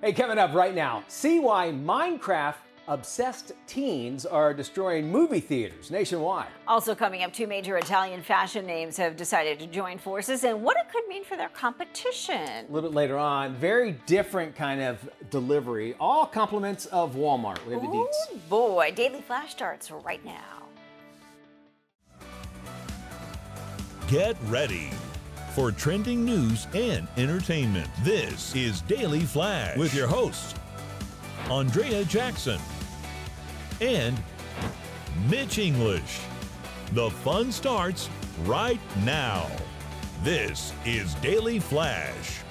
Hey, coming up right now, see why Minecraft obsessed teens are destroying movie theaters nationwide. Also coming up, two major Italian fashion names have decided to join forces and what it could mean for their competition. A little bit later on, very different kind of delivery, all compliments of Walmart. We have the deets. Oh boy, Daily Flash starts right now. Get ready for trending news and entertainment. This is Daily Flash with your hosts, Andrea Jackson and Mitch English. The fun starts right now. This is Daily Flash.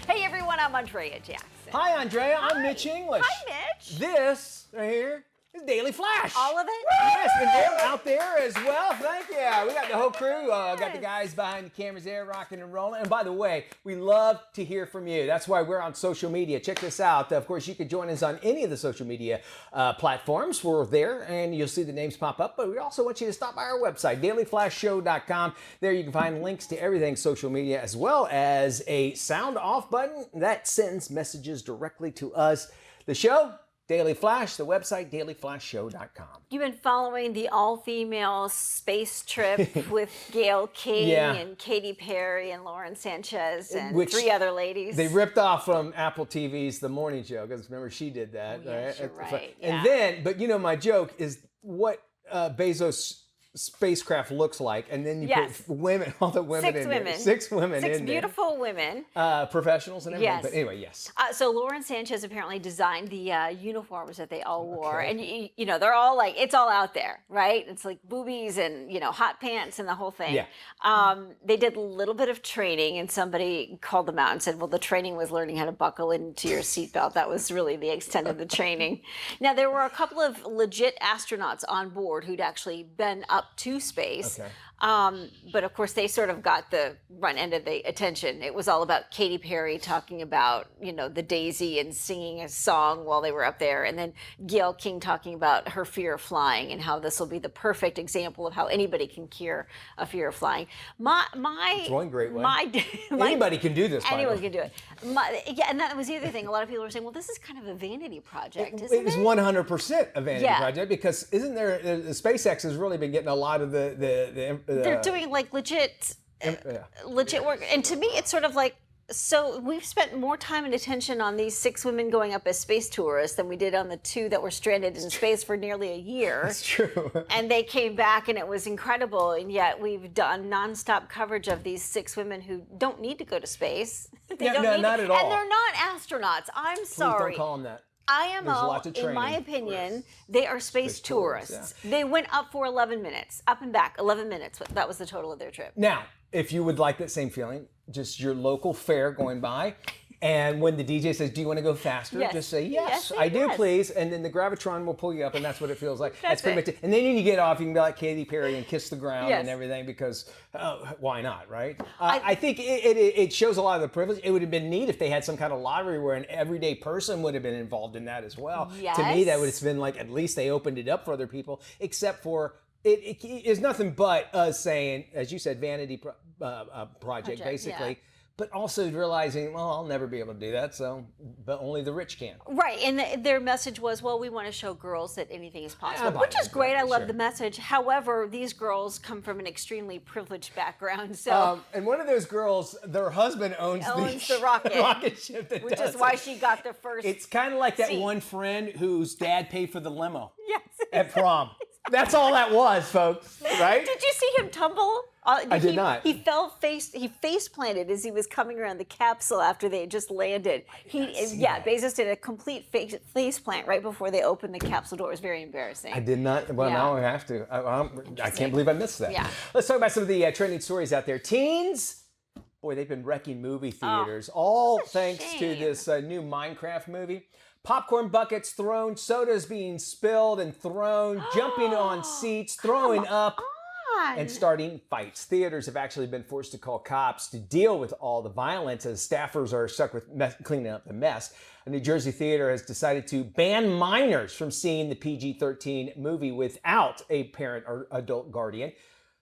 Hey everyone, I'm Andrea Jackson. Hi, Andrea. I'm Mitch English. Hi, Mitch. This right here is Daily Flash. All of it? Yes, and they're out there as well. Thank you. We got the whole crew. Got the guys behind the cameras there, rocking and rolling. And by the way, we love to hear from you. That's why we're on social media. Check this out. Of course, you can join us on any of the social media platforms. We're there, and you'll see the names pop up. But we also want you to stop by our website, dailyflashshow.com. There you can find links to everything social media, as well as a sound off button that sends messages directly to us. The show, Daily Flash, the website, dailyflashshow.com. You've been following the all-female space trip with Gayle King and Katy Perry and Lauren Sanchez and three other ladies. They ripped off from Apple TV's The Morning Show, because remember she did that. Oh, yes, you're right. And then, but you know, my joke is what Bezos' spacecraft looks like, and then you put women, all the women in there. Six women in there. Six beautiful women. Professionals and everything. Yes. But anyway, yes. So Lauren Sanchez apparently designed the uniforms that they all wore. And, you know, they're all like, it's all out there, right? It's like boobies and, you know, hot pants and the whole thing. Yeah. They did a little bit of training, and somebody called them out and said, well, the training was learning how to buckle into your seatbelt. That was really the extent of the training. Now, there were a couple of legit astronauts on board who'd actually been up to space. Okay. But of course, they sort of got the front end of the attention. It was all about Katy Perry talking about, you know, the daisy and singing a song while they were up there. And then Gayle King talking about her fear of flying and how this will be the perfect example of how anybody can cure a fear of flying. It's one great way. Anybody can do this, by the way. Anyone can do it. And that was the other thing. A lot of people were saying, well, this is kind of a vanity project, isn't it? It is 100% a vanity project, because isn't there, SpaceX has really been getting a lot of they're doing like legit work. And to me, it's sort of like, so we've spent more time and attention on these 6 women going up as space tourists than we did on the 2 that were stranded in space for nearly a year. That's true. And they came back and it was incredible. And yet we've done nonstop coverage of these 6 women who don't need to go to space. Not at all. And they're not astronauts. I'm sorry. Please don't call them that. IMO, in my opinion, they are space tourists. They went up for 11 minutes, up and back, 11 minutes. That was the total of their trip. Now, if you would like that same feeling, just your local fair going by, and when the DJ says, do you want to go faster? Yes. Just say, yes, I do, please. And then the Gravitron will pull you up, and that's what it feels like. That's pretty much it. And then when you get off, you can be like Katy Perry and kiss the ground and everything, because why not, right? I think it shows a lot of the privilege. It would have been neat if they had some kind of lottery where an everyday person would have been involved in that as well. Yes. To me, that would have been like, at least they opened it up for other people, except for it is nothing but us saying, as you said, vanity project basically. Yeah. But also realizing, well, I'll never be able to do that, so, but only the rich can. Right, and their message was, well, we want to show girls that anything is possible, which is great. I love the message. However, these girls come from an extremely privileged background, so. And one of those girls, their husband owns the rocket ship that which is why she got the first. It's kind of like that one friend whose dad paid for the limo. Yes. At prom. That's all that was, folks, right? Did you see him tumble? I did not. He face planted as he was coming around the capsule after they had just landed. Bezos did a complete face plant right before they opened the capsule door. It was very embarrassing. I did not. Well, now I have to. I can't believe I missed that. Yeah. Let's talk about some of the trending stories out there. Teens, boy, they've been wrecking movie theaters, all thanks to this new Minecraft movie. Popcorn buckets thrown, sodas being spilled and thrown, jumping on seats, throwing up, and starting fights. Theaters have actually been forced to call cops to deal with all the violence as staffers are stuck with cleaning up the mess. A New Jersey theater has decided to ban minors from seeing the PG-13 movie without a parent or adult guardian.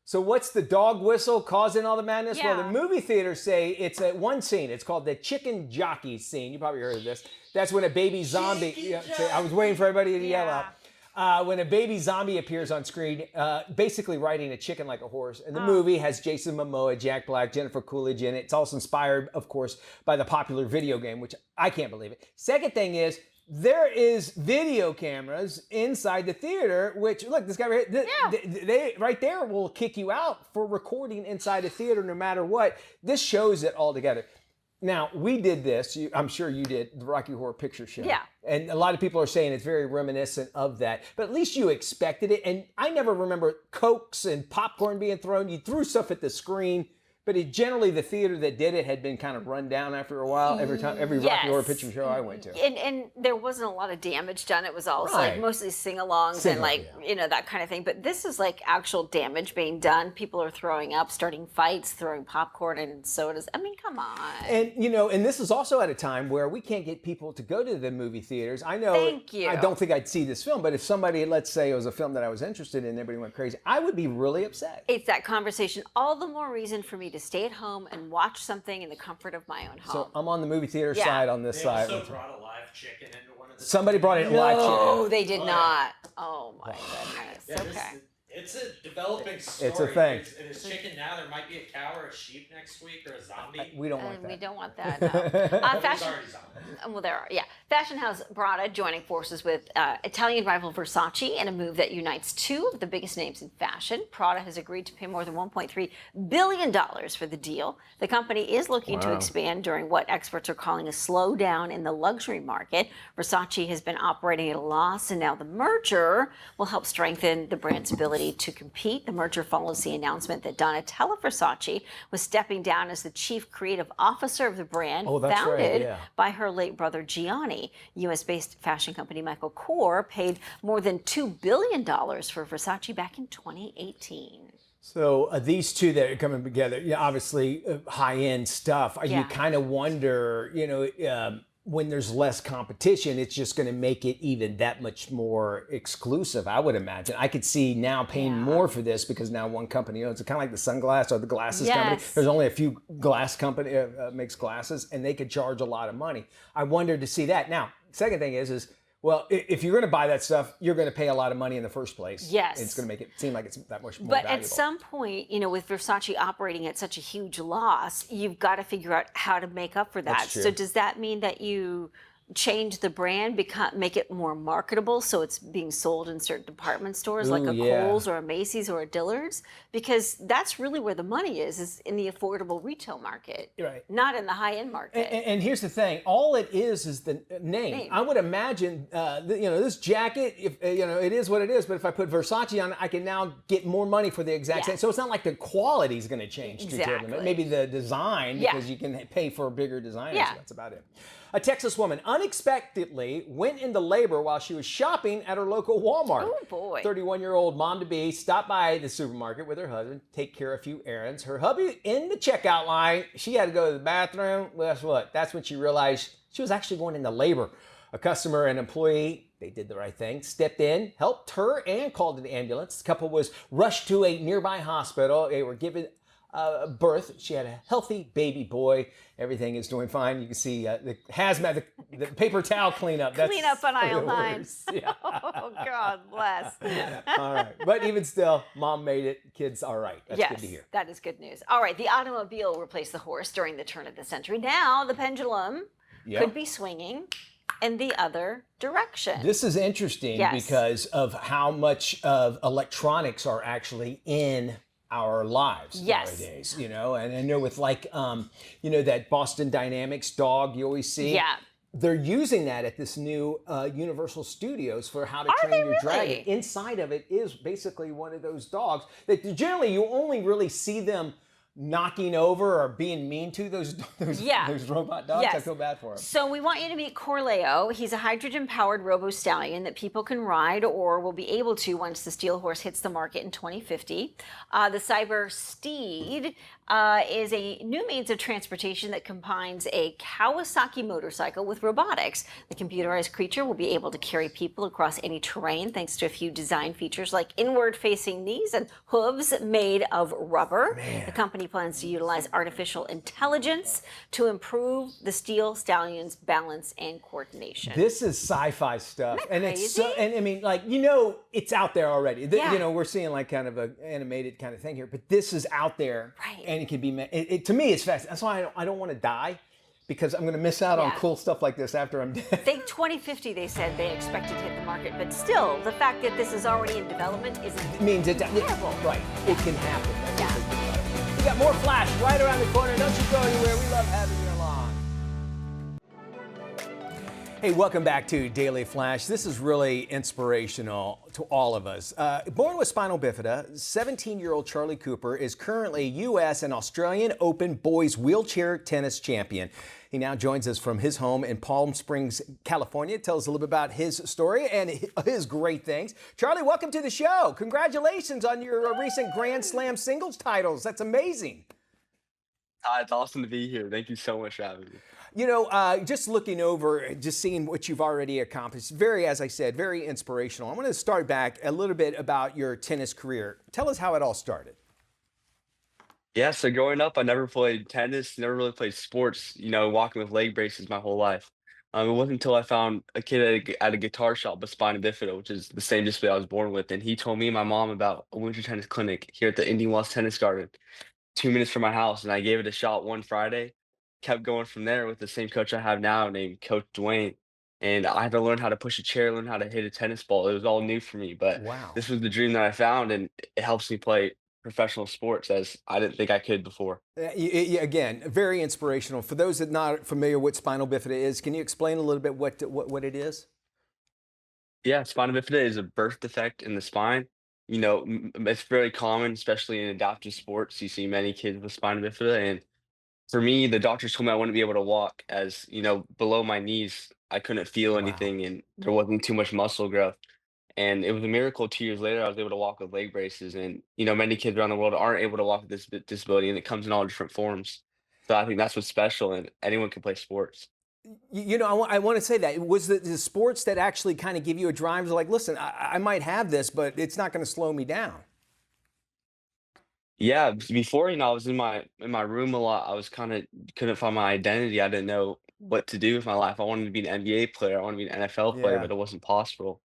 So what's the dog whistle causing all the madness? Well, Yeah. the movie theaters say it's at one scene. It's called the chicken jockey scene. You probably heard of this. That's when a baby zombie. Yeah, I was waiting for everybody to yell out. When a baby zombie appears on screen, basically riding a chicken like a horse. And the movie has Jason Momoa, Jack Black, Jennifer Coolidge in it. It's also inspired, of course, by the popular video game, which I can't believe it. Second thing is, there is video cameras inside the theater, which, look, this guy right here, they right there will kick you out for recording inside a theater no matter what. This shows it all together. Now, we did this, I'm sure you did, the Rocky Horror Picture Show. Yeah. And a lot of people are saying it's very reminiscent of that. But at least you expected it. And I never remember Cokes and popcorn being thrown. You threw stuff at the screen. But generally, the theater that did it had been kind of run down after a while. Every Rocky Horror Picture Show I went to. And there wasn't a lot of damage done. It was also like mostly sing-alongs and like, that kind of thing. But this is like actual damage being done. People are throwing up, starting fights, throwing popcorn and sodas. I mean, come on. And, and this is also at a time where we can't get people to go to the movie theaters. I know. Thank you. I don't think I'd see this film, but if somebody, let's say it was a film that I was interested in and everybody went crazy, I would be really upset. It's that conversation. All the more reason for me to stay at home and watch something in the comfort of my own home. So I'm on the movie theater side on this side. They also brought a live chicken into one of the... Somebody brought in live chicken. No, they did not. Oh my goodness. Yeah, Okay. It's a developing story. It's a thing. And it's chicken now. There might be a cow or a sheep next week or a zombie. We don't want And that. we don't want that. No. There's Fashion. already zombie. Well, there are, yeah. Fashion house Prada joining forces with Italian rival Versace in a move that unites two of the biggest names in fashion. Prada has agreed to pay more than $1.3 billion for the deal. The company is looking to expand during what experts are calling a slowdown in the luxury market. Versace has been operating at a loss, and now the merger will help strengthen the brand's ability to compete. The merger follows the announcement that Donatella Versace was stepping down as the chief creative officer of the brand, founded by her late brother Gianni. U.S.-based fashion company Michael Kors paid more than $2 billion for Versace back in 2018. So these two that are coming together, obviously high-end stuff. You kind of wonder, when there's less competition, it's just going to make it even that much more exclusive, I would imagine. I could see now paying more for this because now one company owns it, kind of like the sunglass or the glasses company. There's only a few glass company makes glasses, and they could charge a lot of money. I wondered to see that. Now, second thing is well, if you're going to buy that stuff, you're going to pay a lot of money in the first place. Yes. It's going to make it seem like it's that much more But valuable. at some point, with Versace operating at such a huge loss, you've got to figure out how to make up for that. That's true. So does that mean that you change the brand, make it more marketable so it's being sold in certain department stores like a Kohl's or a Macy's or a Dillard's? Because that's really where the money is in the affordable retail market, not in the high-end market. And here's the thing, all it is the name. I would imagine, this jacket, it is what it is, but if I put Versace on it, I can now get more money for the exact same. So it's not like the quality is going to change. Maybe the design, because you can pay for a bigger design. So that's about it. A Texas woman unexpectedly went into labor while she was shopping at her local Walmart. Oh, boy. 31-year-old mom-to-be stopped by the supermarket with her husband, take care of a few errands. Her hubby in the checkout line, she had to go to the bathroom. Well, guess what? That's when she realized she was actually going into labor. A customer and employee, they did the right thing, stepped in, helped her, and called an ambulance. The couple was rushed to a nearby hospital. They were given birth. She had a healthy baby boy. Everything is doing fine. You can see the hazmat, the paper towel cleanup. Clean up on aisle 9. Yeah. Oh, God bless. All right. But even still, mom made it. Kids all right. That's good to hear. That is good news. All right. The automobile replaced the horse during the turn of the century. Now the pendulum could be swinging in the other direction. This is interesting because of how much of electronics are actually in our lives nowadays, and I know with that Boston Dynamics dog you always see. Yeah. They're using that at this new Universal Studios for How to Train Your Dragon. Inside of it is basically one of those dogs that generally you only really see them knocking over or being mean to those robot dogs. I feel bad for them. So we want you to meet Corleo. He's a hydrogen-powered robo-stallion that people can ride or will be able to once the Steel Horse hits the market in 2050. The Cyber Steed is a new means of transportation that combines a Kawasaki motorcycle with robotics. The computerized creature will be able to carry people across any terrain thanks to a few design features like inward-facing knees and hooves made of rubber. The company plans to utilize artificial intelligence to improve the steel stallion's balance and coordination. This is sci-fi stuff, Isn't that and it's so. crazy? And I mean, like it's out there already. Yeah. You know, we're seeing like kind of an animated kind of thing here, but this is out there, Right. and it can be. To me, it's fast. That's why I don't want to die, because I'm going to miss out on Yeah. cool stuff like this after I'm dead. I think 2050 they said they expected to hit the market, but still, the fact that this is already in development It isn't means terrible. right. It can happen. That's Yeah. what they think about it. We got more Flash right around the corner. Don't you go anywhere. We love having you along. Hey, welcome back to Daily Flash. This is really inspirational to all of us. Born with spinal bifida, 17-year-old Charlie Cooper is currently U.S. and Australian Open boys wheelchair tennis champion. He now joins us from his home in Palm Springs, California. Tell us a little bit about his story and his great things. Charlie, welcome to the show. Congratulations on your recent Grand Slam singles titles. That's amazing. Hi, it's awesome to be here. Thank you so much for having me. You know, just looking over, just seeing what you've already accomplished, as I said, very inspirational. I want to start back a little bit about your tennis career. Tell us how it all started. Yeah, so growing up, I never played tennis, never really played sports, walking with leg braces my whole life. It wasn't until I found a kid at a guitar shop with spina bifida, which is the same disability I was born with, and he told me and my mom about a winter tennis clinic here at the Indian Wells Tennis Garden, 2 minutes from my house, and I gave it a shot one Friday. Kept going from there with the same coach I have now, named Coach Dwayne. And I had to learn how to push a chair, learn how to hit a tennis ball. It was all new for me, but Wow. this was the dream that I found, and it helps me play professional sports as I didn't think I could before. Again, very inspirational. For those that not familiar with spinal bifida is, can you explain a little bit what it is? Yeah, spina bifida is a birth defect in the spine. It's very common, especially in adaptive sports. You see many kids with spina bifida, and for me, the doctors told me I wouldn't be able to walk as, below my knees, I couldn't feel Wow. anything and there wasn't too much muscle growth. And it was a miracle 2 years later, I was able to walk with leg braces. And, many kids around the world aren't able to walk with this disability, and it comes in all different forms. So I think that's what's special, and anyone can play sports. You know, I want to say that. Was the sports that actually kind of give you a drive, like, listen, I might have this, but it's not going to slow me down? Yeah, before, I was in my room a lot. I was kind of couldn't find my identity. I didn't know what to do with my life. I wanted to be an NBA player. I wanted to be an NFL player, Yeah. but it wasn't possible.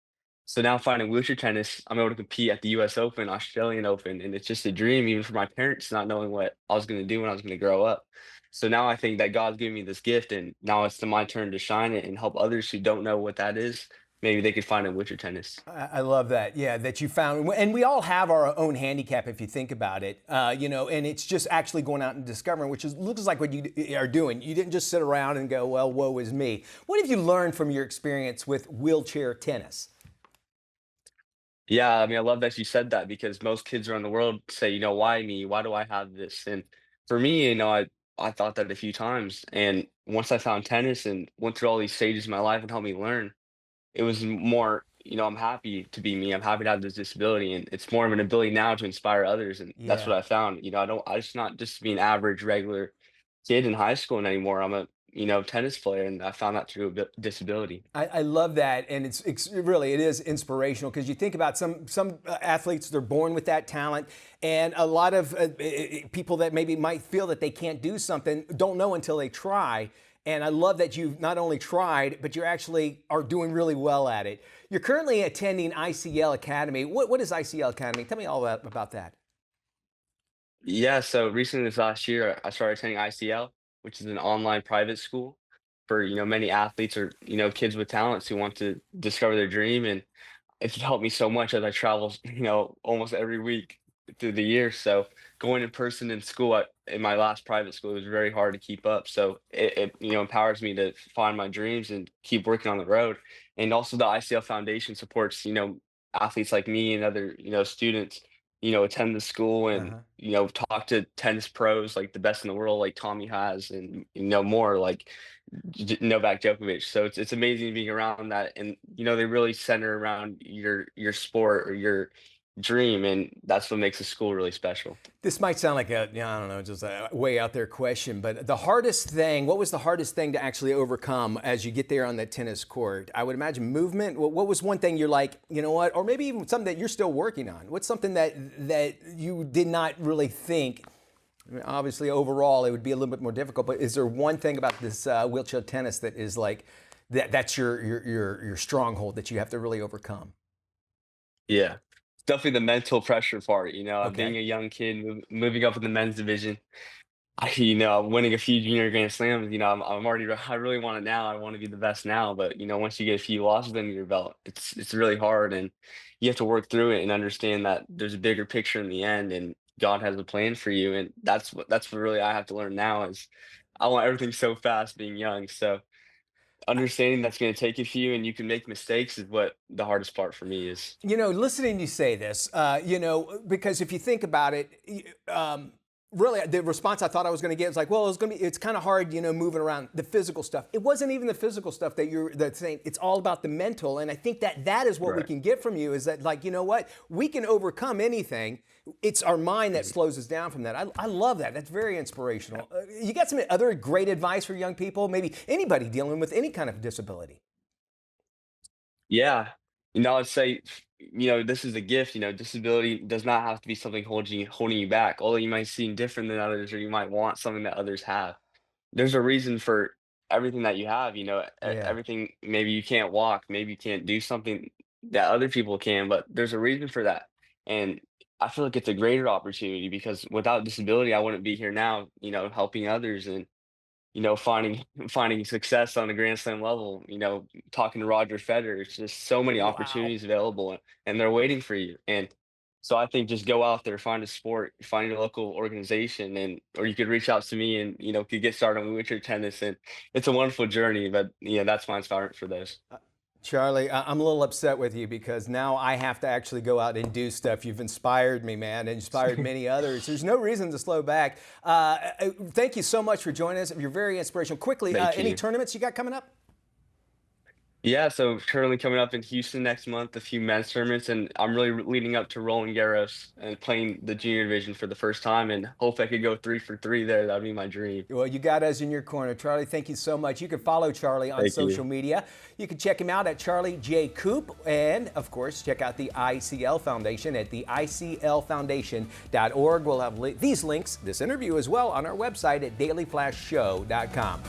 So now finding wheelchair tennis, I'm able to compete at the US Open, Australian Open, and it's just a dream, even for my parents, not knowing what I was going to do when I was going to grow up. So now I think that God's given me this gift, and now it's my turn to shine it and help others who don't know what that is. Maybe they could find it in wheelchair tennis. I love that. Yeah, that you found, and we all have our own handicap if you think about it. And it's just actually going out and discovering, which looks like what you are doing. You didn't just sit around and go, well, woe is me. What have you learned from your experience with wheelchair tennis? Yeah, I mean, I love that you said that because most kids around the world say, why me? Why do I have this? And for me, I thought that a few times. And once I found tennis and went through all these stages in my life and helped me learn, it was more, I'm happy to be me. I'm happy to have this disability, and it's more of an ability now to inspire others. And that's Yeah. what I found. I just not just be an average, regular kid in high school anymore. I'm a, tennis player, and I found that through a disability. I love that, and it is inspirational because you think about some athletes, they're born with that talent, and a lot of people that maybe might feel that they can't do something don't know until they try. And I love that you've not only tried, but you actually are doing really well at it. You're currently attending ICL Academy. What is ICL Academy? Tell me all about that. Yeah, so recently this last year, I started attending ICL, which is an online private school for, many athletes or, kids with talents who want to discover their dream. And it's helped me so much as I travel, almost every week through the year. So going in person in school in my last private school, it was very hard to keep up. So it empowers me to find my dreams and keep working on the road. And also the ICL Foundation supports, athletes like me and other, students, attend the school and, Uh-huh. talk to tennis pros like the best in the world, like Tommy has, and, more like Novak Djokovic. So it's amazing being around that, and they really center around your sport or dream, and that's what makes the school really special. This might sound like a, I don't know, just a way out there question, but what was the hardest thing to actually overcome as you get there on that tennis court? I would imagine movement. What was one thing you're like, you know what, or maybe even something that you're still working on? What's something that you did not really think? I mean, obviously, overall, it would be a little bit more difficult, but is there one thing about this wheelchair tennis that is like, that's your stronghold that you have to really overcome? Yeah. Definitely the mental pressure part, being Okay. a young kid, moving up in the men's division. I'm winning a few junior Grand Slams. I'm already. I really want it now. I want to be the best now. But once you get a few losses under your belt, it's really hard, and you have to work through it and understand that there's a bigger picture in the end, and God has a plan for you. And that's what really I have to learn now is I want everything so fast being young. So understanding that's going to take a few, and you can make mistakes is what the hardest part for me is. Listening to you say this, because if you think about it, really the response I thought I was going to get was like, well, it's kind of hard, moving around the physical stuff. It wasn't even the physical stuff that's saying. It's all about the mental, and I think that is what we Right. can get from you is that, like, you know what, we can overcome anything. It's our mind that slows us down from that. I love that. That's very inspirational. You got some other great advice for young people, maybe anybody dealing with any kind of disability? Yeah. I'd say, this is a gift. Disability does not have to be something holding you back. Although you might seem different than others, or you might want something that others have. There's a reason for everything that you have. Yeah. Everything. Maybe you can't walk. Maybe you can't do something that other people can. But there's a reason for that. And I feel like it's a greater opportunity because without disability, I wouldn't be here now. Helping others and finding success on a Grand Slam level, talking to Roger Federer. It's just so many Wow. opportunities available and they're waiting for you. And so I think just go out there, find a sport, find your local organization, and or you could reach out to me and could get started on wheelchair tennis. And it's a wonderful journey, but that's my inspiration for those. Charlie, I'm a little upset with you because now I have to actually go out and do stuff. You've inspired me, man, and inspired many others. There's no reason to slow back. Thank you so much for joining us. You're very inspirational. Quickly, Thank any you. tournaments you got coming up? Yeah, so currently coming up in Houston next month, a few men's tournaments, and I'm really leading up to Roland Garros and playing the junior division for the first time, and hope I could go 3 for 3 there. That'd be my dream. Well, you got us in your corner. Charlie, thank you so much. You can follow Charlie on Thank social you. media. You can check him out at Charlie J. Coop. And, of course, check out the ICL Foundation at the ICLFoundation.org. We'll have these links, this interview as well, on our website at dailyflashshow.com.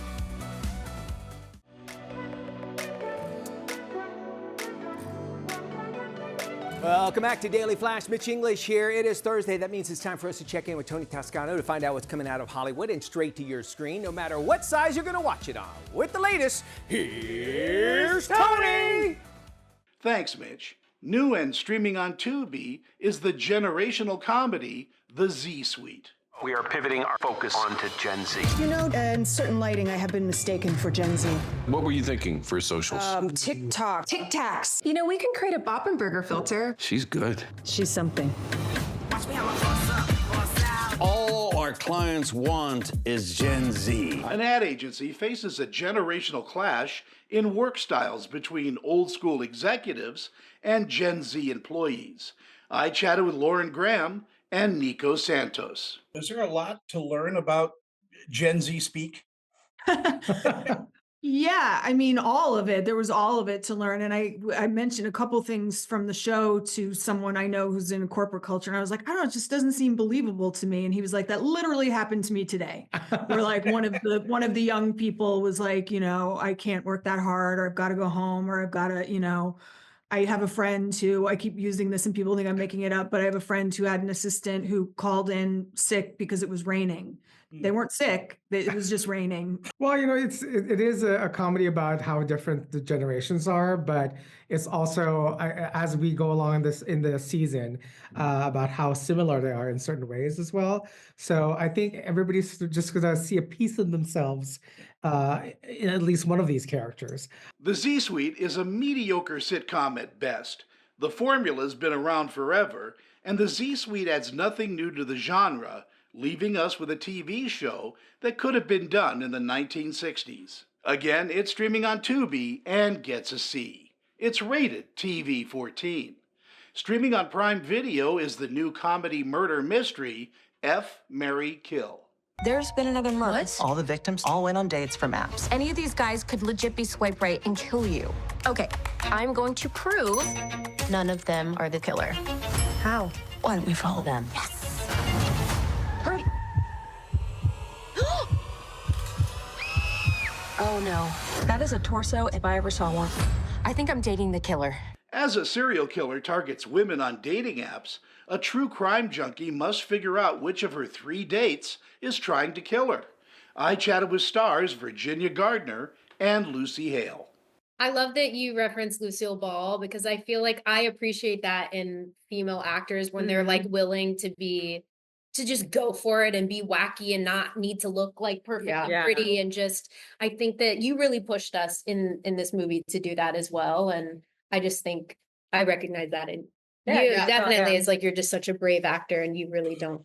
Welcome back to Daily Flash. Mitch English here. It is Thursday. That means it's time for us to check in with Tony Toscano to find out what's coming out of Hollywood and straight to your screen, no matter what size you're going to watch it on. With the latest, here's Tony! Thanks, Mitch. New and streaming on Tubi is the generational comedy, The Z Suite. We are pivoting our focus onto Gen Z. In certain lighting, I have been mistaken for Gen Z. What were you thinking for socials? TikTok. Tic Tacs. We can create a Boppenberger filter. She's good. She's something. All our clients want is Gen Z. An ad agency faces a generational clash in work styles between old school executives and Gen Z employees. I chatted with Lauren Graham and Nico Santos. Is there a lot to learn about Gen Z speak? Yeah, all of it. There was all of it to learn. And I mentioned a couple things from the show to someone I know who's in corporate culture. And I was like, I don't know, it just doesn't seem believable to me. And he was like, that literally happened to me today. Where like one of the young people was like, I can't work that hard, or I've got to go home, or I've got to, I have a friend who, I keep using this and people think I'm making it up, but I have a friend who had an assistant who called in sick because it was raining. They weren't sick. It was just raining. Well, it is a comedy about how different the generations are, but it's also as we go along in the season about how similar they are in certain ways as well. So I think everybody's just going to see a piece of themselves in at least one of these characters. The Z Suite is a mediocre sitcom at best. The formula's been around forever, and the Z Suite adds nothing new to the genre, leaving us with a TV show that could have been done in the 1960s. Again, it's streaming on Tubi and gets a C. It's rated TV 14. Streaming on Prime Video is the new comedy murder mystery, F, Marry, Kill. There's been another murder. All the victims all went on dates from apps. Any of these guys could legit be swipe right and kill you. Okay, I'm going to prove none of them are the killer. How? Why don't we follow them? Yes. Hurry. Oh no. That is a torso if I ever saw one. I think I'm dating the killer. As a serial killer targets women on dating apps, a true crime junkie must figure out which of her 3 dates is trying to kill her. I chatted with stars Virginia Gardner and Lucy Hale. I love that you referenced Lucille Ball because I feel like I appreciate that in female actors when they're like willing to just go for it and be wacky and not need to look like perfect and pretty. And just, I think that you really pushed us in this movie to do that as well. And I just think I recognize that in you. Definitely. It's like, you're just such a brave actor and you really don't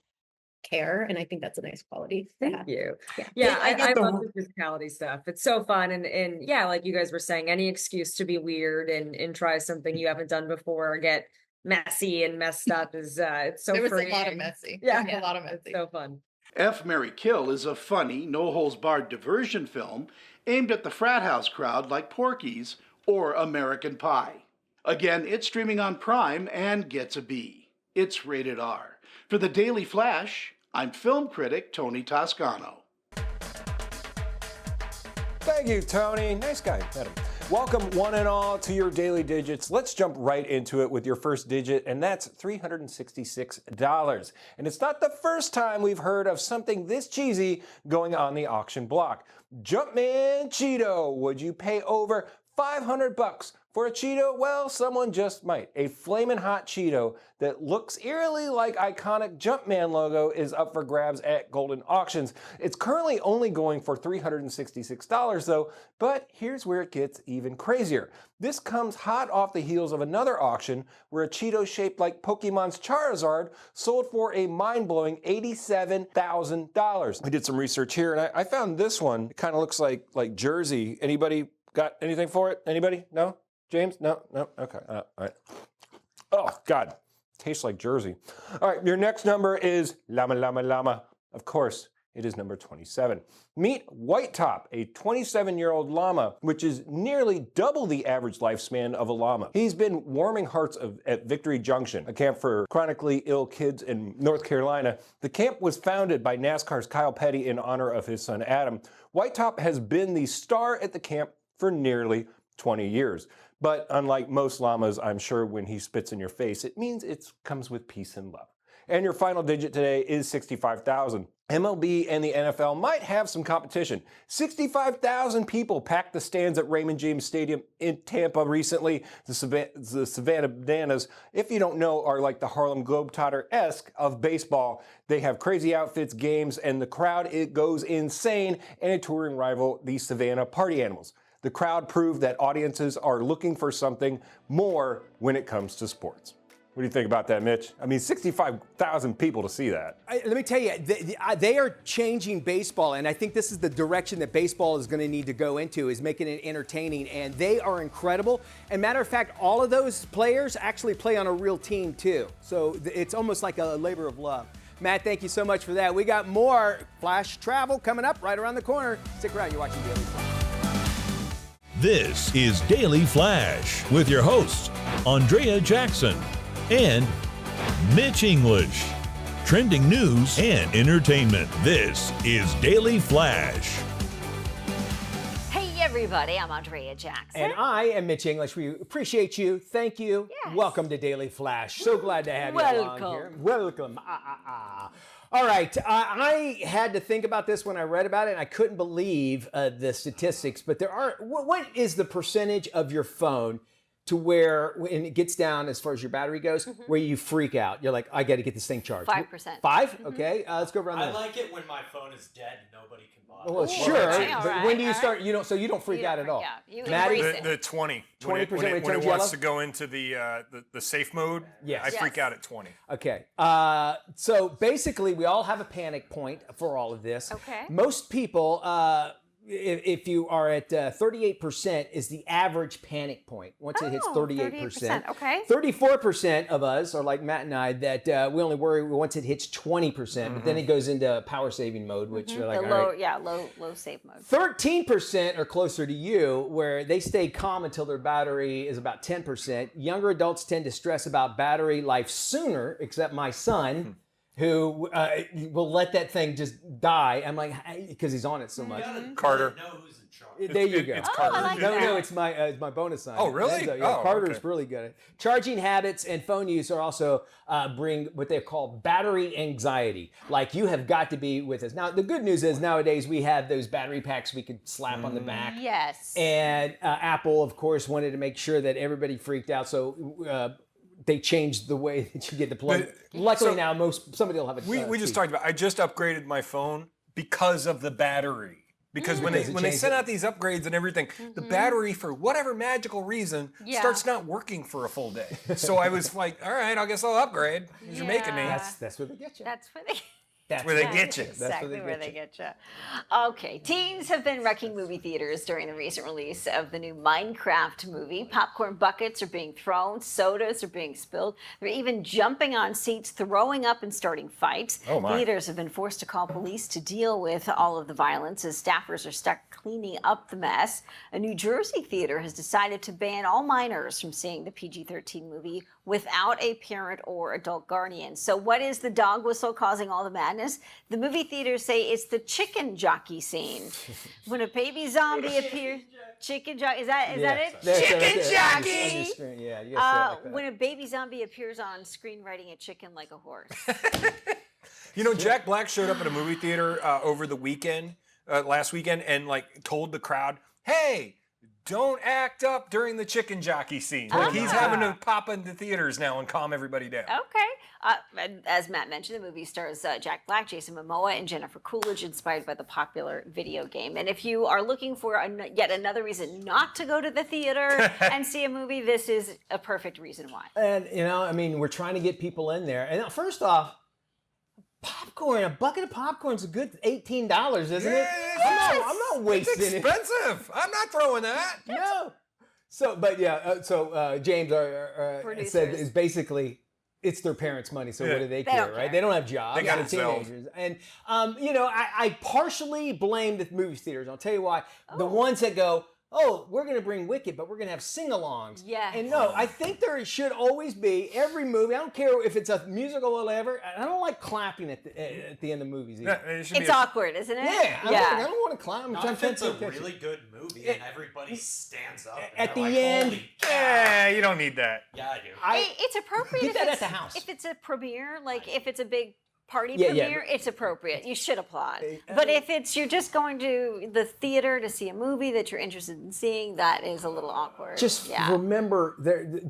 care. And I think that's a nice quality. Thank you. Yeah. I love the physicality stuff. It's so fun. And yeah, like you guys were saying, any excuse to be weird and try something you haven't done before or get messy and messed up is it's so There was freeing. a lot of messy. Yeah, A lot of messy. It's so fun. F, Marry, Kill is a funny, no-holds-barred diversion film aimed at the frat house crowd like Porky's or American Pie. Again, it's streaming on Prime and gets a B. It's rated R. For the Daily Flash, I'm film critic Tony Toscano. Thank you, Tony. Nice guy, Adam. Welcome, one and all, to your Daily Digits. Let's jump right into it with your first digit, and that's $366. And it's not the first time we've heard of something this cheesy going on the auction block. Jumpman Cheeto, would you pay over $500 for a Cheeto? Well, someone just might. A flamin' hot Cheeto that looks eerily like iconic Jumpman logo is up for grabs at Golden Auctions. It's currently only going for $366 though, but here's where it gets even crazier. This comes hot off the heels of another auction where a Cheeto shaped like Pokemon's Charizard sold for a mind-blowing $87,000. I did some research here and I found this one. It kind of looks like Jersey. Anybody got anything for it? Anybody? No? James? No? Okay. All right. Oh, God. Tastes like Jersey. All right, your next number is Llama Llama Llama. Of course, it is number 27. Meet White Top, a 27-year-old llama, which is nearly double the average lifespan of a llama. He's been warming hearts at Victory Junction, a camp for chronically ill kids in North Carolina. The camp was founded by NASCAR's Kyle Petty in honor of his son Adam. White Top has been the star at the camp for nearly 20 years. But unlike most llamas, I'm sure when he spits in your face, it means it comes with peace and love. And your final digit today is 65,000. MLB and the NFL might have some competition. 65,000 people packed the stands at Raymond James Stadium in Tampa recently. The Savannah Bananas, if you don't know, are like the Harlem Globetrotter-esque of baseball. They have crazy outfits, games, and the crowd, it goes insane, and a touring rival, the Savannah Party Animals. The crowd proved that audiences are looking for something more when it comes to sports. What do you think about that, Mitch? I mean, 65,000 people to see that. Let me tell you, they are changing baseball, and I think this is the direction that baseball is going to need to go into, is making it entertaining, and they are incredible. And matter of fact, all of those players actually play on a real team, too. So it's almost like a labor of love. Matt, thank you so much for that. We got more Flash Travel coming up right around the corner. Stick around. You're watching Daily Flash. This is Daily Flash with your hosts, Andrea Jackson and Mitch English. Trending news and entertainment. This is Daily Flash. Hey, everybody. I'm Andrea Jackson. And I am Mitch English. We appreciate you. Thank you. Yes. Welcome to Daily Flash. So glad to have you along here. Welcome. All right. I had to think about this when I read about it, and I couldn't believe the statistics. But there are. What is the percentage of your phone to where, when it gets down as far as your battery goes, where you freak out? You're like, I got to get this thing charged. 5%. 5? Okay. Let's go around I there. like it when my phone is dead and nobody can buy it. Well, sure. But when do you start? You don't. So you don't freak out at all. Maddie? The 20. 20% when it turns wants yellow? to go into the safe mode. Yes. I freak out at 20. Okay. So basically, we all have a panic point for all of this. Okay. Most people, if you are at 38% is the average panic point once it hits 38%. Okay. 34% of us are like Matt and I that we only worry once it hits 20%, but then it goes into power saving mode, which are like, The all low, right. yeah, low save mode. 13% are closer to you, where they stay calm until their battery is about 10%. Younger adults tend to stress about battery life sooner, except my son, who will let that thing just die. I'm like, because he's on it so much. Carter. There you go. It's Carter. I like No, that. it's my bonus son. Oh, really? Enzo, yeah, Oh, Carter's okay. really good at it. Charging habits and phone use are also bring what they call battery anxiety. Like you have got to be with us. Now, the good news is nowadays we have those battery packs we could slap on the back. Yes. And Apple, of course, wanted to make sure that everybody freaked out. So they changed the way that you get the plug. But- Luckily so- now somebody will have a We just talked about. I just upgraded my phone because of the battery. Because when Because it they changed send it. out these upgrades and everything, the battery for whatever magical reason Yeah. starts not working for a full day. So I was like, all right, I guess I'll upgrade. 'Cause You're making me. That's where they get you. That's where they. That's where they get you. Exactly where they get you. Okay, teens have been wrecking movie theaters during the recent release of the new Minecraft movie. Popcorn buckets are being thrown, sodas are being spilled. They're even jumping on seats, throwing up and starting fights. Oh, my. Theaters have been forced to call police to deal with all of the violence as staffers are stuck cleaning up the mess. A New Jersey theater has decided to ban all minors from seeing the PG-13 movie without a parent or adult guardian. So what is the dog whistle causing all the madness? The movie theaters say it's the chicken jockey scene. When a baby zombie appears, chicken jockey, is that it? There, Chicken right there. jockey! On the screen. Yeah, you gotta say it like that. When a baby zombie appears on screen riding a chicken like a horse. You know, Jack Black showed up at a movie theater over the weekend, last weekend, and like told the crowd, "Hey, don't act up during the chicken jockey scene." Like he's having to pop into theaters now and calm everybody down. Okay. And as Matt mentioned, the movie stars Jack Black, Jason Momoa, and Jennifer Coolidge, inspired by the popular video game. And if you are looking for yet another reason not to go to the theater and see a movie, this is a perfect reason why. And, you know, I mean, we're trying to get people in there. And first off, popcorn, a bucket of popcorn's a good $18, isn't it? I'm not wasting It's expensive. I'm not throwing that. No. So, but yeah, James Producers. said is basically it's their parents' money, so what do they care, don't right? care. They don't have jobs. They got They're it sold. teenagers. And, you know, I partially blame the movie theaters. I'll tell you why. The ones that go, oh, we're going to bring Wicked, but we're going to have sing-alongs. Yeah. And no, I think there should always be, every movie, I don't care if it's a musical or whatever, I don't like clapping at the end of movies either. It's awkward, isn't it? Yeah, I don't want to clap. Not if it's a really good movie and everybody stands up. And At they're the like, end, "Holy cow." Yeah, you don't need that. Yeah, I do. It's appropriate Get if that it's, at the house. if it's a premiere, like if it's a big party Yeah, yeah. premiere, it's appropriate. You should applaud. But if you're just going to the theater to see a movie that you're interested in seeing, that is a little awkward. Just remember,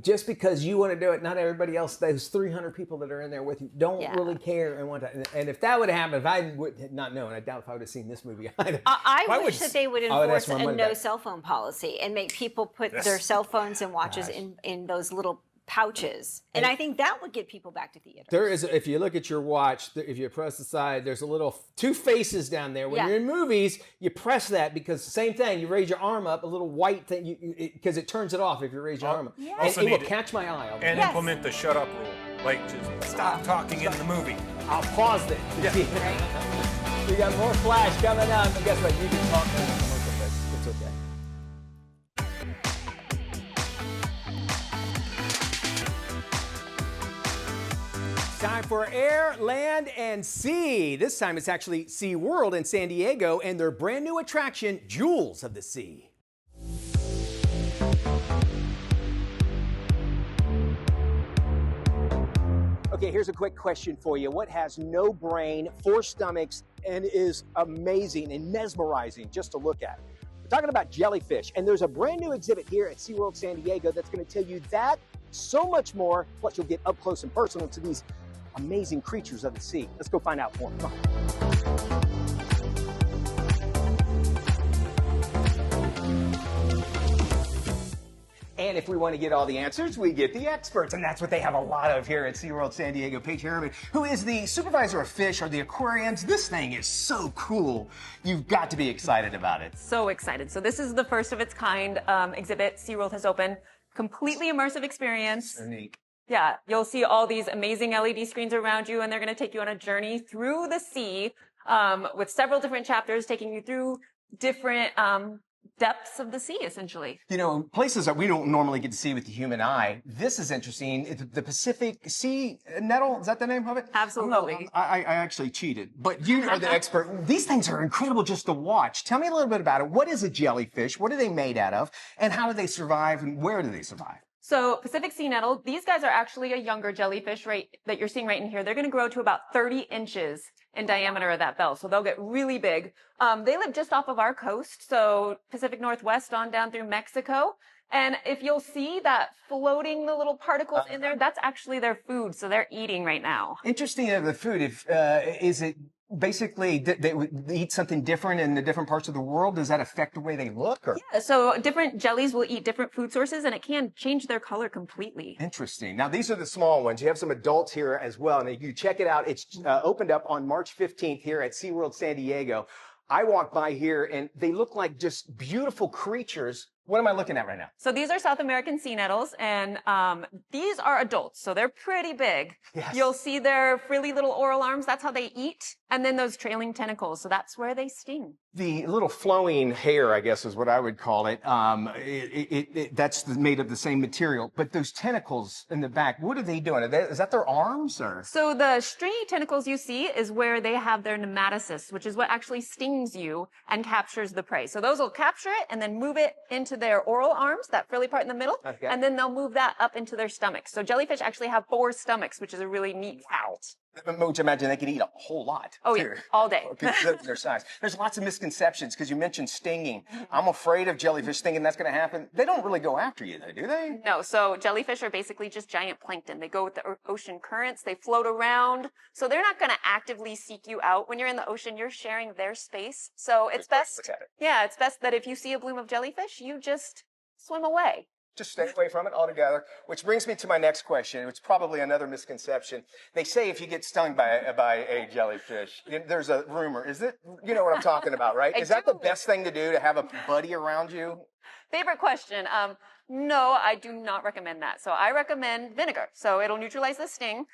just because you want to do it, not everybody else, those 300 people that are in there with you, don't really care and want to. And if that would have happened, if I would have not known, I doubt if I would have seen this movie either. I wish that they would I would enforce ask my a money no back. cell phone policy and make people put Yes. their cell phones and watches in those little pouches. And I think that would get people back to theater. There is, if you look at your watch, if you press the side, there's a little two faces down there. When Yeah. you're in movies, you press that because same thing. You raise your arm up, a little white thing, because it turns it off if you raise your arm up. Yes. And Also it will need to- catch my eye. And implement the shut up rule. Like, just stop talking in the movie. I'll pause it. We got more Flash coming up. And guess what? You can talk during the commercial, but it's okay. Time for air, land, and sea. This time it's actually Sea World in San Diego and their brand new attraction, Jewels of the Sea. Okay, here's a quick question for you. What has no brain, 4 stomachs, and is amazing and mesmerizing just to look at? We're talking about jellyfish, and there's a brand new exhibit here at SeaWorld San Diego that's going to tell you that, so much more, plus you'll get up close and personal to these amazing creatures of the sea. Let's go find out more. Come on. And if we want to get all the answers, we get the experts. And that's what they have a lot of here at SeaWorld San Diego. Paige Harriman, who is the supervisor of fish or the aquariums. This thing is so cool. You've got to be excited about it. So excited. So this is the first of its kind exhibit SeaWorld has opened. Completely immersive experience. Unique. Yeah, you'll see all these amazing LED screens around you, and they're going to take you on a journey through the sea with several different chapters taking you through different depths of the sea, essentially. You know, places that we don't normally get to see with the human eye. This is interesting. The Pacific Sea Nettle, is that the name of it? Absolutely. I actually cheated, but you are the expert. These things are incredible just to watch. Tell me a little bit about it. What is a jellyfish? What are they made out of? And how do they survive? And where do they survive? So Pacific Sea Nettle, these guys are actually a younger jellyfish that you're seeing right in here. They're going to grow to about 30 inches in diameter of that bell. So they'll get really big. They live just off of our coast. So Pacific Northwest on down through Mexico. And if you'll see that floating the little particles in there, that's actually their food. So they're eating right now. Interesting of the food. Is it basically they eat something different in the different parts of the world? Does that affect the way they look? Or? Yeah, so different jellies will eat different food sources, and it can change their color completely. Interesting. Now, these are the small ones. You have some adults here as well, and you check it out. It's opened up on March 15th here at SeaWorld San Diego. I walked by here, and they look like just beautiful creatures. What am I looking at right now? So these are South American sea nettles, and these are adults, so they're pretty big. Yes. You'll see their frilly little oral arms. That's how they eat. And then those trailing tentacles, so that's where they sting. The little flowing hair, I guess, is what I would call it. That's made of the same material. But those tentacles in the back, what are they doing? Is that their arms? Or? So the stringy tentacles you see is where they have their nematocysts, which is what actually stings you and captures the prey. So those will capture it and then move it into their oral arms, that frilly part in the middle, okay. And then they'll move that up into their stomachs. So jellyfish actually have 4 stomachs, which is a really neat fact. Would you imagine they could eat a whole lot? Oh, too. yeah, all day. Because of their size. There's lots of misconceptions because you mentioned stinging. I'm afraid of jellyfish thinking that's going to happen. They don't really go after you, though, do they? No, so jellyfish are basically just giant plankton. They go with the ocean currents. They float around. So they're not going to actively seek you out. When you're in the ocean, you're sharing their space. So it's best, yeah, it's best that if you see a bloom of jellyfish, you just swim away. Just stay away from it altogether, which brings me to my next question. It's probably another misconception. They say if you get stung by a jellyfish, there's a rumor. Is it? You know what I'm talking about, right? Is that the best thing to do, to have a buddy around you? Favorite question. No, I do not recommend that. So I recommend vinegar. So it'll neutralize the sting.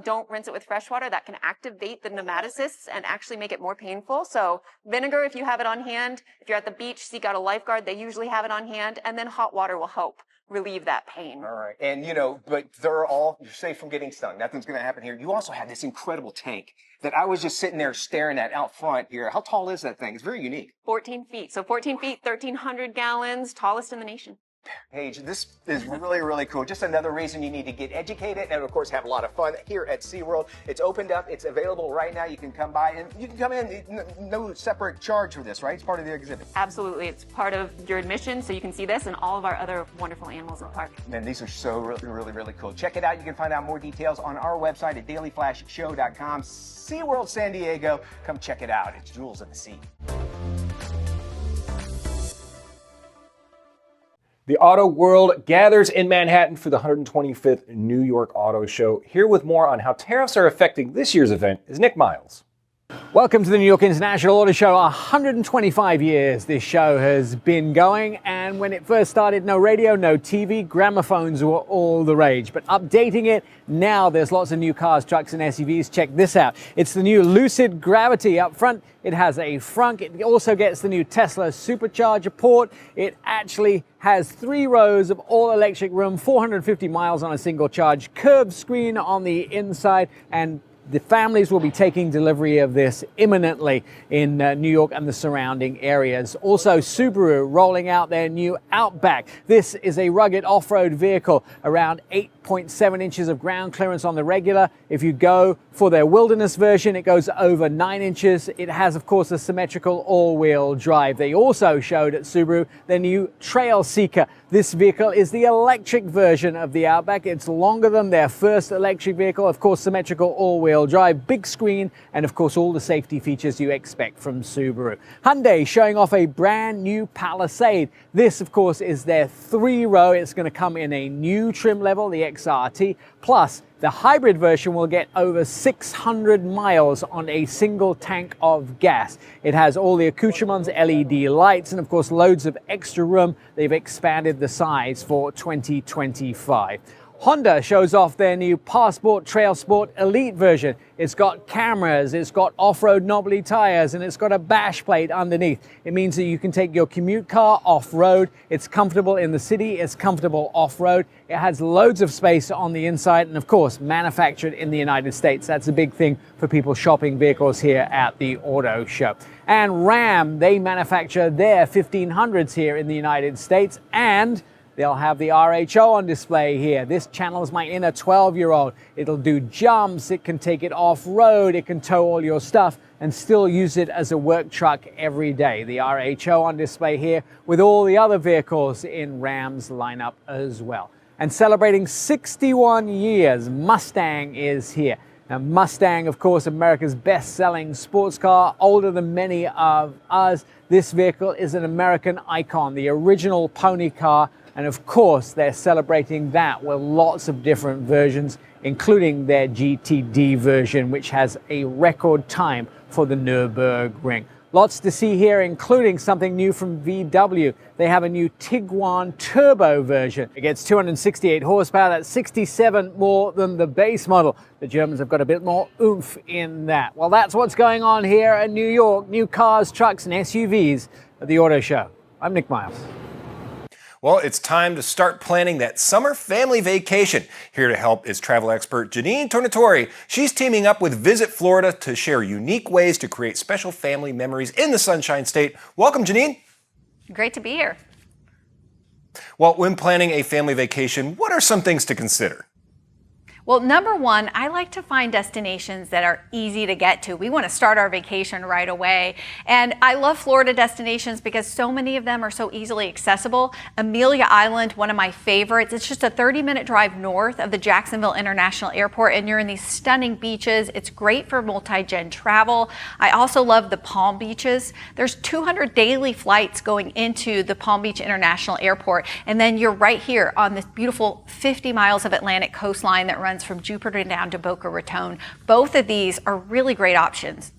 Don't rinse it with fresh water. That can activate the nematocysts and actually make it more painful. So vinegar, if you have it on hand. If you're at the beach, seek out a lifeguard. They usually have it on hand. And then hot water will help relieve that pain. All right. And, but you're safe from getting stung. Nothing's going to happen here. You also have this incredible tank that I was just sitting there staring at out front here. How tall is that thing? It's very unique. 14 feet. So 14 feet, 1,300 gallons, tallest in the nation. Paige, this is really, really cool. Just another reason you need to get educated and, of course, have a lot of fun here at SeaWorld. It's opened up. It's available right now. You can come by, and you can come in. No separate charge for this, right? It's part of the exhibit. Absolutely. It's part of your admission, so you can see this and all of our other wonderful animals in the park. Man, these are so really, really, really cool. Check it out. You can find out more details on our website at dailyflashshow.com. SeaWorld San Diego. Come check it out. It's Jewels of the Sea. The auto world gathers in Manhattan for the 125th New York Auto Show. Here with more on how tariffs are affecting this year's event is Nick Miles. Welcome to the New York International Auto Show. 125 years this show has been going, and when it first started, no radio, no TV, gramophones were all the rage. But updating it, now there's lots of new cars, trucks, and SUVs. Check this out. It's the new Lucid Gravity. Up front, it has a frunk. It also gets the new Tesla supercharger port. It actually has 3 rows of all-electric room, 450 miles on a single charge, curved screen on the inside, and the families will be taking delivery of this imminently in New York and the surrounding areas. Also, Subaru rolling out their new Outback. This is a rugged off-road vehicle, around 8 8.7 inches of ground clearance on the regular. If you go for their wilderness version, it goes over 9 inches. It has, of course, a symmetrical all-wheel drive. They also showed at Subaru their new Trail Seeker. This vehicle is the electric version of the Outback. It's longer than their first electric vehicle. Of course, symmetrical all-wheel drive, big screen, and of course, all the safety features you expect from Subaru. Hyundai showing off a brand new Palisade. This, of course, is their 3-row. It's going to come in a new trim level, the XRT, plus the hybrid version will get over 600 miles on a single tank of gas. It has all the accoutrements, LED lights, and of course loads of extra room. They've expanded the size for 2025. Honda shows off their new Passport Trail Sport Elite version. It's got cameras, it's got off-road knobbly tires, and it's got a bash plate underneath. It means that you can take your commute car off-road. It's comfortable in the city, it's comfortable off-road. It has loads of space on the inside, and of course, manufactured in the United States. That's a big thing for people shopping vehicles here at the auto show. And Ram, they manufacture their 1500s here in the United States, and they'll have the RHO on display here. This channels my inner 12-year-old. It'll do jumps, it can take it off-road, it can tow all your stuff and still use it as a work truck every day. The RHO on display here with all the other vehicles in Ram's lineup as well. And celebrating 61 years, Mustang is here. Now, Mustang, of course, America's best-selling sports car, older than many of us. This vehicle is an American icon, the original pony car. And of course, they're celebrating that with lots of different versions, including their GTD version, which has a record time for the Nürburgring. Lots to see here, including something new from VW. They have a new Tiguan Turbo version. It gets 268 horsepower. That's 67 more than the base model. The Germans have got a bit more oomph in that. Well, that's what's going on here in New York. New cars, trucks, and SUVs at the Auto Show. I'm Nick Miles. Well, it's time to start planning that summer family vacation. Here to help is travel expert Janine Tornatore. She's teaming up with Visit Florida to share unique ways to create special family memories in the Sunshine State. Welcome, Janine. Great to be here. Well, when planning a family vacation, what are some things to consider? Well, number one, I like to find destinations that are easy to get to. We want to start our vacation right away. And I love Florida destinations because so many of them are so easily accessible. Amelia Island, one of my favorites. It's just a 30-minute drive north of the Jacksonville International Airport, and you're in these stunning beaches. It's great for multi-gen travel. I also love the Palm Beaches. There's 200 daily flights going into the Palm Beach International Airport, and then you're right here on this beautiful 50 miles of Atlantic coastline that runs from Jupiter down to Boca Raton. Both of these are really great options.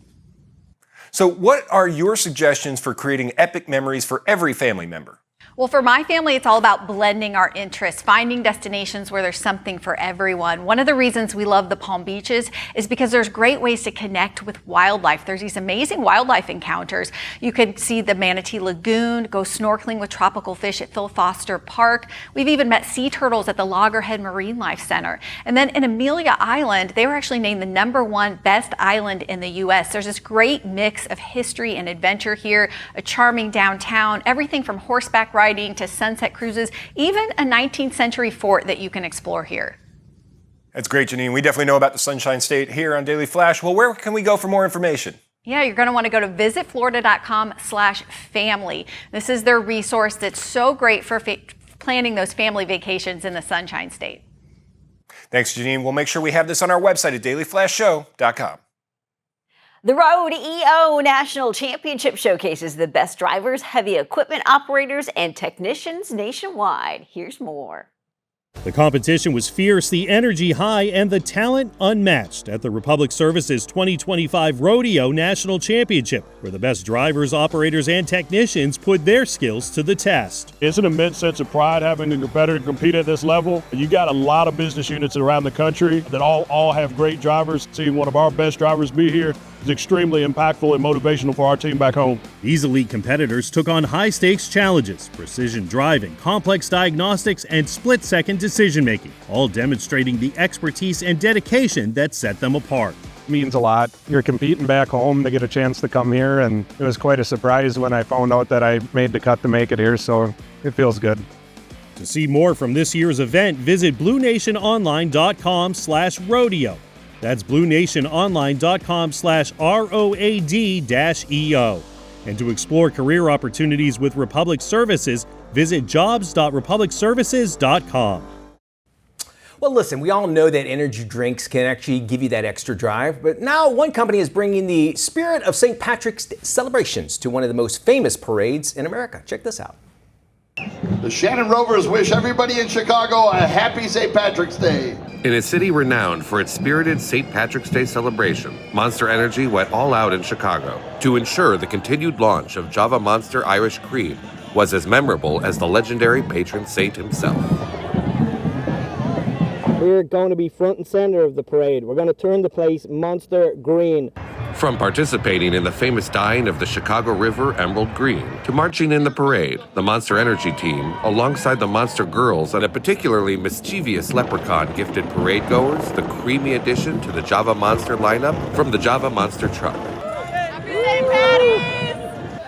So what are your suggestions for creating epic memories for every family member? Well, for my family, it's all about blending our interests, finding destinations where there's something for everyone. One of the reasons we love the Palm Beaches is because there's great ways to connect with wildlife. There's these amazing wildlife encounters. You can see the Manatee Lagoon, go snorkeling with tropical fish at Phil Foster Park. We've even met sea turtles at the Loggerhead Marine Life Center. And then in Amelia Island, they were actually named the #1 best island in the U.S. There's this great mix of history and adventure here, a charming downtown, everything from horseback riding to sunset cruises, even a 19th century fort that you can explore here. That's great, Janine. We definitely know about the Sunshine State here on Daily Flash. Well, where can we go for more information? Yeah, you're going to want to go to visitflorida.com/family. This is their resource that's so great for planning those family vacations in the Sunshine State. Thanks, Janine. We'll make sure we have this on our website at dailyflashshow.com. The Rodeo National Championship showcases the best drivers, heavy equipment operators, and technicians nationwide. Here's more. The competition was fierce, the energy high, and the talent unmatched at the Republic Services 2025 Rodeo National Championship, where the best drivers, operators, and technicians put their skills to the test. It's an immense sense of pride having a competitor compete at this level. You got a lot of business units around the country that all have great drivers. Seeing one of our best drivers be here is extremely impactful and motivational for our team back home. These elite competitors took on high-stakes challenges, precision driving, complex diagnostics, and split-second decision-making, all demonstrating the expertise and dedication that set them apart. It means a lot. You're competing back home to get a chance to come here, and it was quite a surprise when I found out that I made the cut to make it here, so it feels good. To see more from this year's event, visit BlueNationOnline.com/rodeo. That's BlueNationOnline.com/ROAD-EO. And to explore career opportunities with Republic Services, visit jobs.republicservices.com. Well, listen, we all know that energy drinks can actually give you that extra drive, but now one company is bringing the spirit of St. Patrick's Day celebrations to one of the most famous parades in America. Check this out. The Shannon Rovers wish everybody in Chicago a happy St. Patrick's Day. In a city renowned for its spirited St. Patrick's Day celebration, Monster Energy went all out in Chicago to ensure the continued launch of Java Monster Irish Cream was as memorable as the legendary patron saint himself. We're going to be front and center of the parade. We're going to turn the place Monster Green. From participating in the famous dyeing of the Chicago River emerald green to marching in the parade, the Monster Energy team, alongside the Monster Girls and a particularly mischievous leprechaun, gifted parade goers the creamy addition to the Java Monster lineup from the Java Monster truck.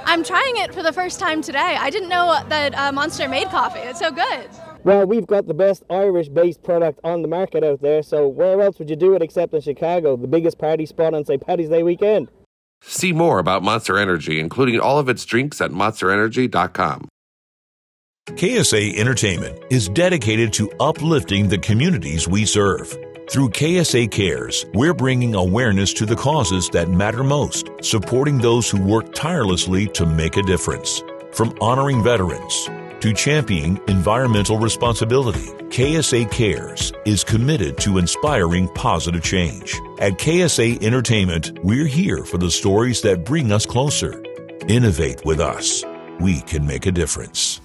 I'm trying it for the first time today. I didn't know that Monster made coffee. It's so good. Well, we've got the best Irish-based product on the market out there, so where else would you do it except in Chicago, the biggest party spot on St. Paddy's Day weekend? See more about Monster Energy, including all of its drinks, at monsterenergy.com. KSA Entertainment is dedicated to uplifting the communities we serve. Through KSA Cares, we're bringing awareness to the causes that matter most, supporting those who work tirelessly to make a difference. From honoring veterans to championing environmental responsibility, KSA Cares is committed to inspiring positive change. At KSA Entertainment, we're here for the stories that bring us closer. Innovate with us. We can make a difference.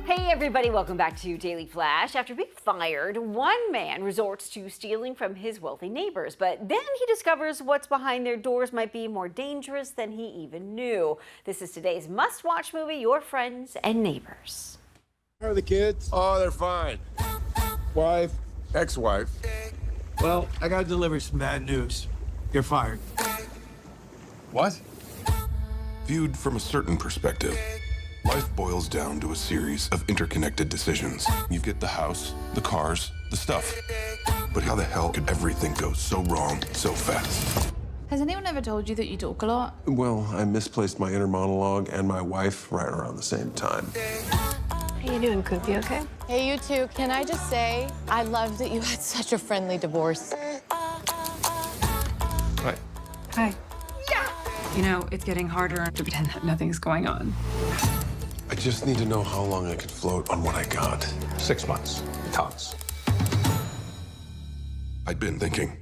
Hey everybody, welcome back to Daily Flash. After being fired, one man resorts to stealing from his wealthy neighbors, but then he discovers what's behind their doors might be more dangerous than he even knew. This is today's must-watch movie, Your Friends and Neighbors. How are the kids? Oh, they're fine. Wife, ex-wife. Well, I gotta deliver some bad news. You're fired. What? Viewed from a certain perspective, life boils down to a series of interconnected decisions. You get the house, the cars, the stuff. But how the hell could everything go so wrong so fast? Has anyone ever told you that you talk a lot? Well, I misplaced my inner monologue and my wife right around the same time. How you doing, Coop? You okay? Hey, you too. Can I just say, I love that you had such a friendly divorce. Hi. Hi. You know, it's getting harder to pretend that nothing's going on. I just need to know how long I can float on what I got. 6 months, tops. I'd been thinking.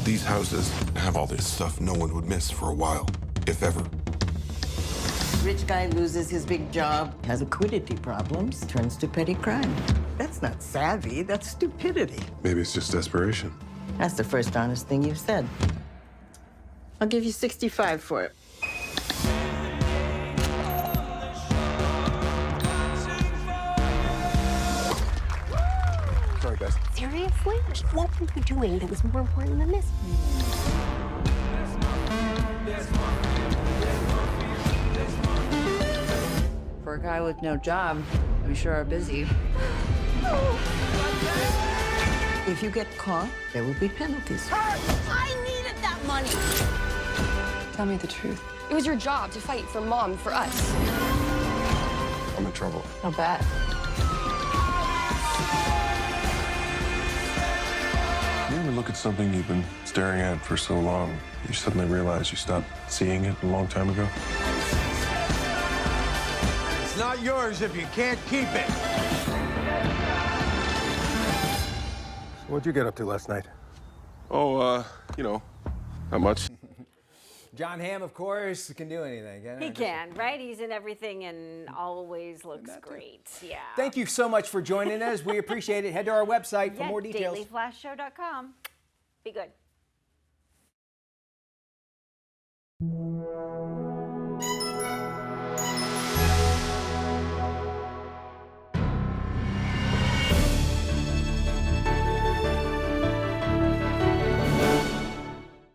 These houses have all this stuff no one would miss for a while, if ever. Rich guy loses his big job, has liquidity problems, turns to petty crime. That's not savvy, that's stupidity. Maybe it's just desperation. That's the first honest thing you've said. I'll give you 65 for it. Sorry, guys. Seriously? What were you doing that was more important than this? For a guy with no job, we sure are busy. If you get caught, there will be penalties. I needed that money. Tell me the truth. It was your job to fight for Mom, for us. I'm in trouble. I'll bet. You ever look at something you've been staring at for so long, you suddenly realize you stopped seeing it a long time ago? It's not yours if you can't keep it. What'd you get up to last night? Oh, not much. John Hamm, of course, can do anything. He can, right? He's in everything and always looks great. Yeah. Thank you so much for joining us. We appreciate it. Head to our website for more details. DailyFlashShow.com. Be good. you.